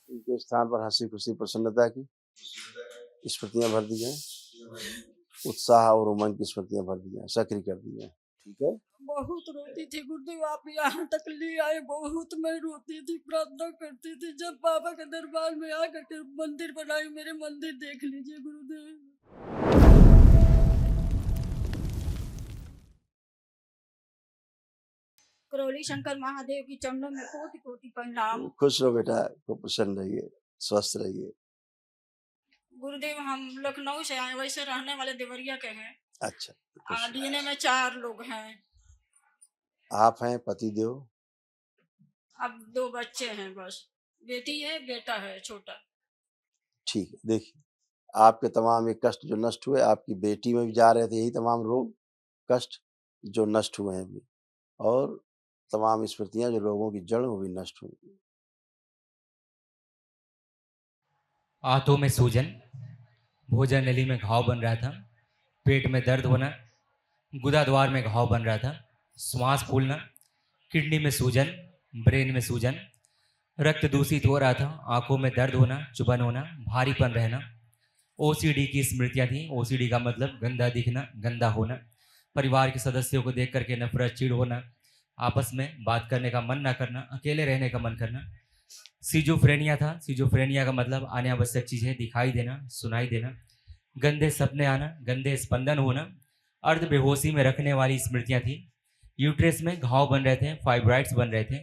उनके स्थान पर हंसी खुशी प्रसन्नता की स्मृतियां भर दी जाए, उत्साह और उमंग की स्मृतियां भर दी जाए, सक्रिय कर दी जाए। ठीक है। बहुत रोती थी गुरुदेव, आप यहाँ तक ले आए। बहुत मैं रोती थी, प्रार्थना करती थी। जब बाबा के दरबार में आकर के मंदिर बनाई, मेरे मंदिर देख लीजिए गुरुदेव। करौली शंकर महादेव की चरणों में कोटि कोटि प्रणाम। खुश रहो बेटा, खूब प्रसन्न रहिए, स्वस्थ रहिए। गुरुदेव हम लखनऊ से आए, वैसे रहने वाले देवरिया के हैं। अच्छा। डीएनए में 4 लोग हैं। आप हैं पति देव? अब 2 बच्चे हैं बस, बेटी है, बेटा है छोटा। ठीक है। देखिए, आपके तमाम ये कष्ट जो नष्ट हुए, आपकी बेटी में भी जा रहे थे यही तमाम रोग कष्ट जो नष्ट हुए हैं अभी, और तमाम स्मृतियां जो रोगों की जड़ वो भी नष्ट हुई। आंतों में सूजन, भोजन नली में घाव बन रहा था, पेट में दर्द होना, गुदा द्वार में घाव बन रहा था, श्वास फूलना, किडनी में सूजन, ब्रेन में सूजन, रक्त दूषित हो रहा था, आंखों में दर्द होना, चुभन होना, भारीपन रहना। ओसीडी की स्मृतियां थी। ओसीडी का मतलब गंदा दिखना, गंदा होना, परिवार के सदस्यों को देख करके नफरत, चिढ़ होना, आपस में बात करने का मन ना करना, अकेले रहने का मन करना। सीजोफ्रेनिया था। सीजोफ्रेनिया का मतलब अनावश्यक चीजें दिखाई देना, सुनाई देना, गंदे सपने आना, गंदे स्पंदन होना, अर्ध बेहोशी में रखने वाली स्मृतियां थी। यूट्रस में घाव बन रहे थे, फाइब्राइड्स बन रहे थे,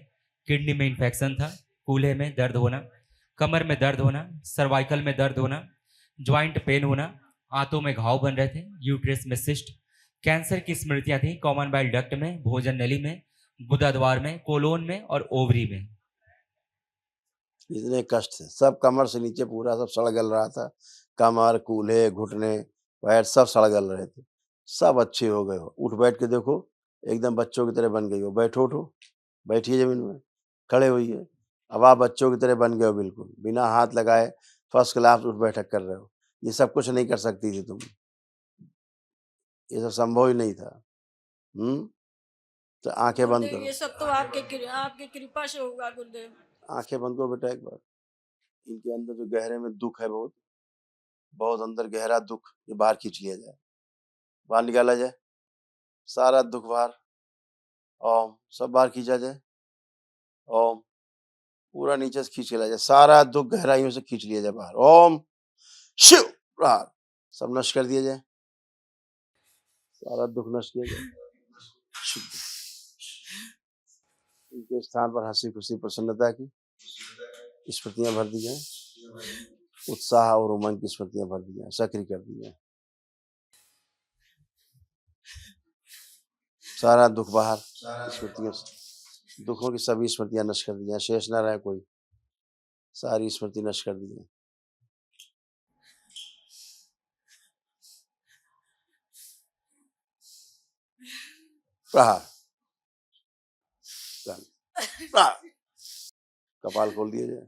किडनी में इन्फेक्शन था, कूल्हे में दर्द होना, कमर में दर्द होना, सर्वाइकल में दर्द होना, ज्वाइंट पेन होना, आंतों में घाव बन रहे थे, यूट्रस में सिस्ट, कैंसर की स्मृतियां थी, कॉमन बाइल डक्ट में, भोजन नली में, गुदा द्वार में, कोलोन में और ओवरी में। इतने कष्ट थे, सब कमर से नीचे पूरा सब सड़ गल रहा था, कमर, कूल्हे, घुटने, पैर सब सड़ गल रहे थे। सब अच्छे हो गए हो। उठ बैठ के देखो, एकदम बच्चों की तरह बन गई हो। बैठो, उठो, बैठिए जमीन में, खड़े होइए। अब आप बच्चों की तरह बन गए हो, बिल्कुल बिना हाथ लगाए फर्स्ट क्लास उठ बैठक कर रहे हो। ये सब कुछ नहीं कर सकती थी तुम, ये सब संभव ही नहीं था। तो आंखें बंद गुरुदेव करो, ये सब तो आपकी कृपा से होगा गुरुदेव। आंखें बंद करो बेटा एक बार। इनके अंदर जो गहरे में दुख है, बहुत बहुत अंदर गहरा दुख, ये बाहर खींच लिया जाए, बाहर निकाला जाए, सारा दुख बाहर। ओम, सब बाहर खींचा जाए। ओम, पूरा नीचे से खींच के लाया जाए, सारा दुख गहराइयों से खींच लिया जाए बाहर। ओम शिव, बाहर सब नष्ट कर दिया जाए, सारा दुख नष्ट किया जाए। इनके स्थान पर हंसी खुशी प्रसन्नता की स्मृतियां भर दी जाए, उत्साह और उमंग की स्मृतियां भर दी जाए, सक्रिय कर दी जाए, सारा दुख बाहर स्मृतियों से, दुखों की सभी स्मृतियां नष्ट कर दी जाए, शेष न रहे कोई, सारी स्मृति नष्ट कर दी जाए। प्रहार, प्रहार, कपाल खोल दिया जाए,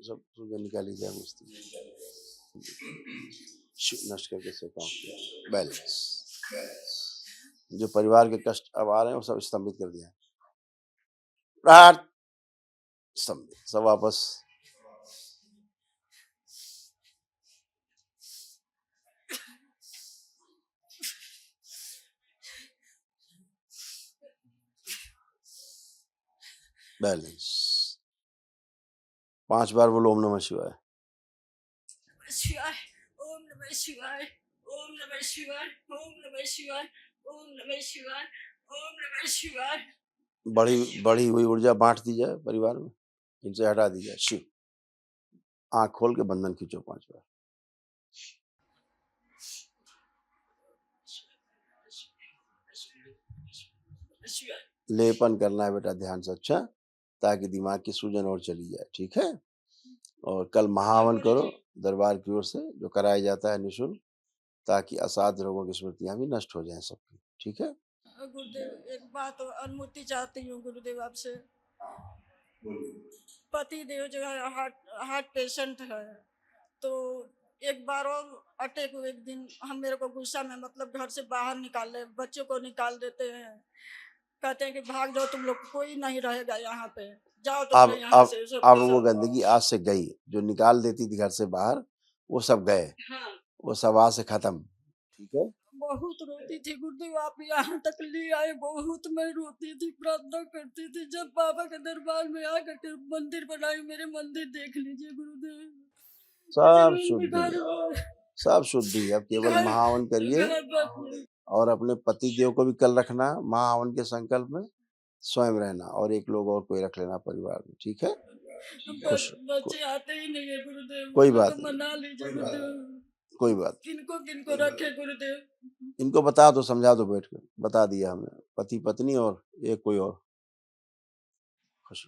सब सूजन निकाली जाए, मुस्ती नष्ट करके से काम किया। बैलेंस, जो परिवार के कष्ट अब आ रहे हैं वो सब स्तंभित कर दिया, प्रहार, स्तंभित, सब वापस। बैलेंस, 5 बार बोलो ओम नमः शिवाय। शिवाय, ओम नमः शिवाय, ओम नमः शिवाय, ओम नमः शिवाय, ओम नमः शिवाय, ओम नमः शिवाय। बढ़ी हुई ऊर्जा बांट दी जाए परिवार में, इनसे हटा दी जाए। शिव, आंख खोल के बंधन खींचो 5 बार। लेपन करना है बेटा ध्यान से, अच्छा, ताकि दिमाग की सूजन और चली जाए। ठीक है। और कल महावन करो दरबार की ओर से, जो कराया जाता है निःशुल्क, ताकि असाध्य रोगों की स्मृतियां भी नष्ट हो जाएं सबकी। ठीक है। गुरुदेव एक बात अनुमति चाहती हूँ गुरुदेव आपसे। पति देव जो है हार्ट पेशेंट है, तो एक बार और अटैक हुए। एक दिन हम मेरे को गुस्सा में मतलब घर से बाहर निकाले, बच्चों को निकाल देते हैं, कहते हैं कि भाग जाओ तुम लोग, कोई नहीं रहेगा यहाँ पे। जाओ तो अब मैं यहाँ अब से सब अब के वो सब। गंदगी आज से गई, जो निकाल देती थी घर से बाहर, वो सब गए, हाँ, वो सब आज से खत्म, ठीक है? बहुत रोती थी गुरुदेव, आप यहाँ तक ले आए, बहुत मैं रोती थी, प्रार्थना करती थी। जब बाबा के दरबार में आकर के मंदिर बनाई, मेरे मंदिर देख लीजिए गुरुदेव। सब लेकिन शुद्धि, घर सब शुद्धि। अब केवल घर महावन करिए घर बस और अपने पति देव को भी कल रखना महावन के संकल्प में, स्वयं रहना और एक लोग और कोई रख लेना परिवार में, ठीक है? खुश को, बच्चे आते ही नहीं है गुरुदेव, कोई उनको बात तो नहीं, मना लीजिए गुरुदेव। कोई बात। किनको किनको रखे गुरुदेव। इनको बता दो, समझा दो बैठ कर, बता दिया हमने, पति पत्नी और एक कोई और। खुश